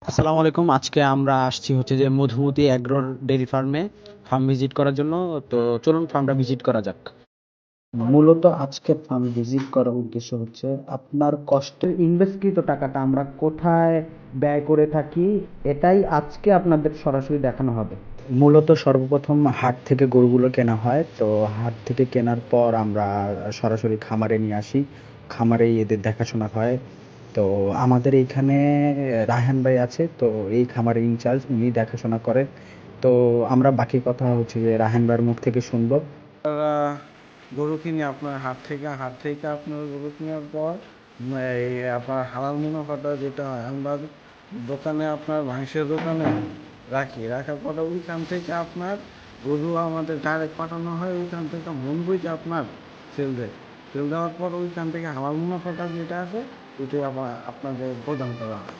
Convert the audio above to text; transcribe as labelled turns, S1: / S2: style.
S1: আসসালামু আলাইকুম। আজকে আমরা আসছি হচ্ছে যে Madhumati agro dairy farm visit করার জন্য। তো চলুন ফার্মটা ভিজিট করা যাক। মূলত আজকে ফার্ম ভিজিট করার উদ্দেশ্য হচ্ছে আপনার কষ্টের ইনভেস্টকৃত টাকাটা আমরা কোথায় ব্যয় করে থাকি, এটাই আজকে আপনাদের সরাসরি দেখানো হবে। মূলত সর্বপ্রথম হাট থেকে গরুগুলো কেনা হয়, তো হাট থেকে কেনার পর আমরা সরাসরি খামারে নিয়ে আসি, খামারেই এদের দেখাশোনা হয়। তো আমাদের এইখানে রায়হান ভাই আছে, তো এই খামারের ইনচার্জ, উনি দেখাশোনা করেন। তো আমরা বাকি কথা হচ্ছে যে রায়হান ভাইয়ের মুখ থেকে শুনবো।
S2: আমরা গরু কিনি আপনার হাট থেকে আপনার গরু কেনার পর এই আপনার হালাল মুনাফাটা যেটা হয় আমরা দোকানে আপনার মাংসের দোকানে রাখার পরে ওইখান থেকে আপনার গরু আমাদের ডাইরেক্ট পাঠানো হয়, ওইখান থেকে মন বুঝে আপনার সেল দেওয়ার পর ওইখান থেকে হালাল মুনাফাটা যেটা আছে ওইটাই আপনাদের প্রদান করা হয়।